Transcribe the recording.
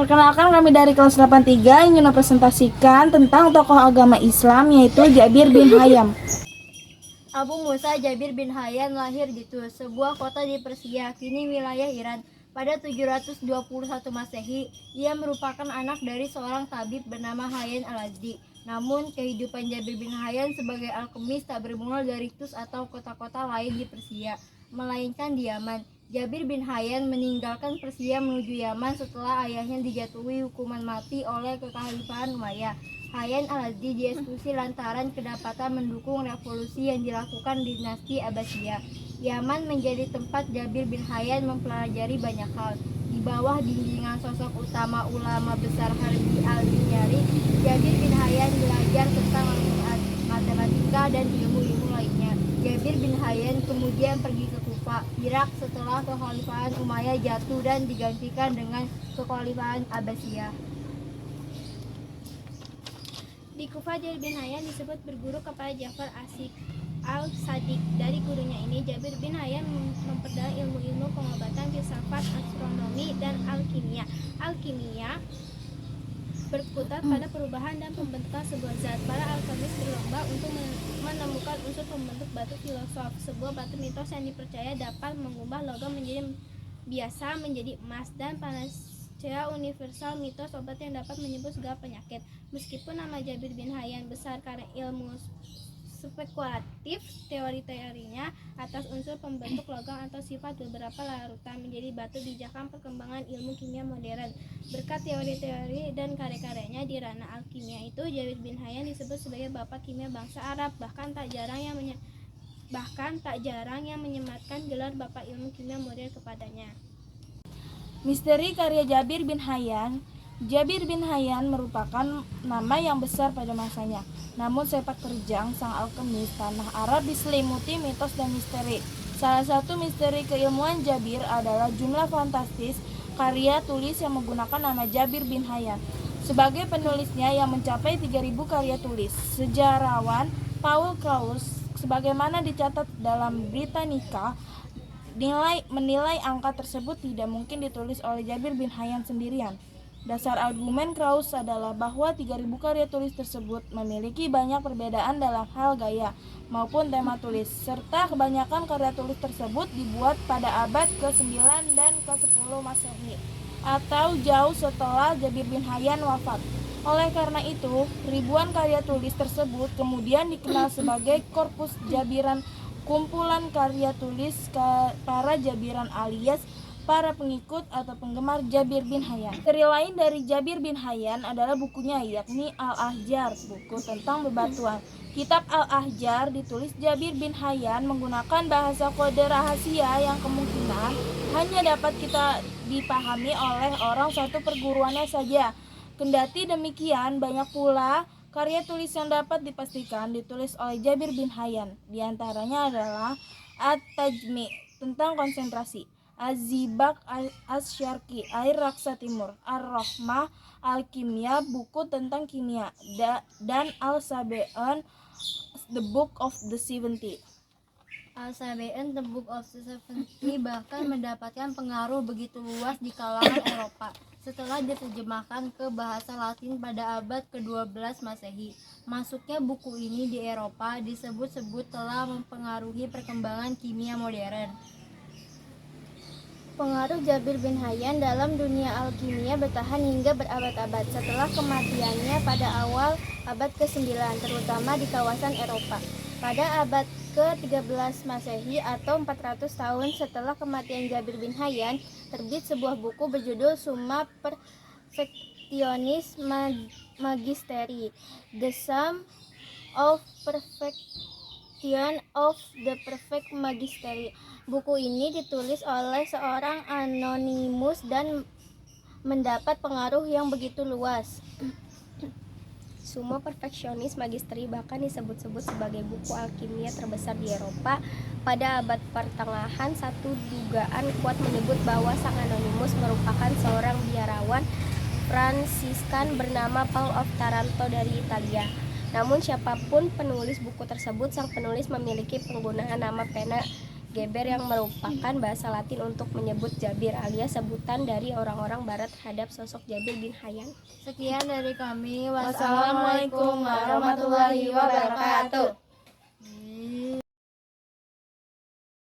Perkenalkan, kami dari kelas 83 ingin mempresentasikan tentang tokoh agama Islam yaitu Jabir bin Hayyan. Abu Musa Jabir bin Hayyan lahir di Tus, sebuah kota di Persia, kini wilayah Iran. Pada 721 Masehi, ia merupakan anak dari seorang tabib bernama Hayyan al-Azdi. Namun, kehidupan Jabir bin Hayyan sebagai alkemis tak bermula dari Tus atau kota-kota lain di Persia, melainkan di Yaman. Jabir bin Hayyan meninggalkan Persia menuju Yaman setelah ayahnya dijatuhi hukuman mati oleh kekhalifahan Umayyah. Hayyan al-Azdi dieksekusi lantaran kedapatan mendukung revolusi yang dilakukan dinasti Abbasiyah. Yaman menjadi tempat Jabir bin Hayyan mempelajari banyak hal. Di bawah bimbingan sosok utama ulama besar Harbi al-Dinyari, Jabir bin Hayyan belajar tentang matematika dan ilmu-ilmu lainnya. Jabir bin Hayyan kemudian pergi ke Kufa, Irak setelah kekhalifahan Umayyah jatuh dan digantikan dengan kekhalifahan Abbasiyah. Di Kufa, Jabir bin Hayyan disebut berguru kepada Ja'far al-Sadiq. Dari gurunya ini, Jabir bin Hayyan memperdalam ilmu-ilmu pengobatan, filsafat, astronomi, dan alkimia. Alkimia berkutat pada perubahan dan pembentukan sebuah zat. Para alkemis berlomba untuk menemukan unsur pembentuk batu filosof, sebuah batu mitos yang dipercaya dapat mengubah logam biasa menjadi emas, dan panacea universal, mitos obat yang dapat menyembuh segala penyakit. Meskipun nama Jabir bin Hayyan besar karena ilmu spekulatif, teori-teorinya atas unsur pembentuk logam atau sifat beberapa larutan menjadi batu bijakan perkembangan ilmu kimia modern. Berkat teori-teori dan karya-karyanya di ranah alkimia itu, Jabir bin Hayyan disebut sebagai bapak kimia bangsa Arab. Bahkan tak jarang yang menyematkan gelar bapak ilmu kimia modern kepadanya. Misteri karya Jabir bin Hayyan. Jabir bin Hayyan merupakan nama yang besar pada masanya. Namun sepak terjang sang alkemis tanah Arab diselimuti mitos dan misteri. Salah satu misteri keilmuan Jabir adalah jumlah fantastis karya tulis yang menggunakan nama Jabir bin Hayyan sebagai penulisnya yang mencapai 3.000 karya tulis. Sejarawan Paul Kraus, sebagaimana dicatat dalam Britannica, menilai angka tersebut tidak mungkin ditulis oleh Jabir bin Hayyan sendirian. Dasar argumen Kraus adalah bahwa 3.000 karya tulis tersebut memiliki banyak perbedaan dalam hal gaya maupun tema tulis, serta kebanyakan karya tulis tersebut dibuat pada abad ke-9 dan ke-10 Masehi, atau jauh setelah Jabir bin Hayyan wafat. Oleh karena itu, ribuan karya tulis tersebut kemudian dikenal sebagai korpus Jabiran, kumpulan karya tulis para Jabiran alias para pengikut atau penggemar Jabir bin Hayyan. Misteri lain dari Jabir bin Hayyan adalah bukunya, yakni Al-Ahjar, buku tentang bebatuan. Kitab Al-Ahjar ditulis Jabir bin Hayyan menggunakan bahasa kode rahasia yang kemungkinan hanya dapat kita dipahami oleh orang satu perguruannya saja. Kendati demikian, banyak pula karya tulis yang dapat dipastikan ditulis oleh Jabir bin Hayyan. Di antaranya adalah At-Tajmi tentang konsentrasi, Az-Zibak Asy-Syarqi, Air Raksa Timur, Ar-Rahmah Al-Kimia, buku tentang kimia, dan Al-Sabean, The Book of the 70. Al-Sabean, The Book of the 70 bahkan mendapatkan pengaruh begitu luas di kalangan Eropa setelah diterjemahkan ke bahasa Latin pada abad ke-12 Masehi. Masuknya buku ini di Eropa disebut-sebut telah mempengaruhi perkembangan kimia modern. Pengaruh Jabir bin Hayyan dalam dunia alkimia bertahan hingga berabad-abad setelah kematiannya pada awal abad ke-9, terutama di kawasan Eropa. Pada abad ke-13 Masehi atau 400 tahun setelah kematian Jabir bin Hayyan, terbit sebuah buku berjudul Summa Perfectionis Magisteri, The Sum of Perfection of the Perfect Magistery. Buku ini ditulis oleh seorang anonimus dan mendapat pengaruh yang begitu luas. Summa Perfectionis Magisteri bahkan disebut-sebut sebagai buku alkimia terbesar di Eropa pada abad pertengahan. Satu dugaan kuat menyebut bahwa sang anonimus merupakan seorang biarawan Fransiskan bernama Paul of Taranto dari Italia. Namun siapapun penulis buku tersebut, sang penulis memiliki penggunaan nama pena Geber yang merupakan bahasa Latin untuk menyebut Jabir alias sebutan dari orang-orang barat terhadap sosok Jabir bin Hayyan. Sekian dari kami. Wassalamualaikum warahmatullahi wabarakatuh.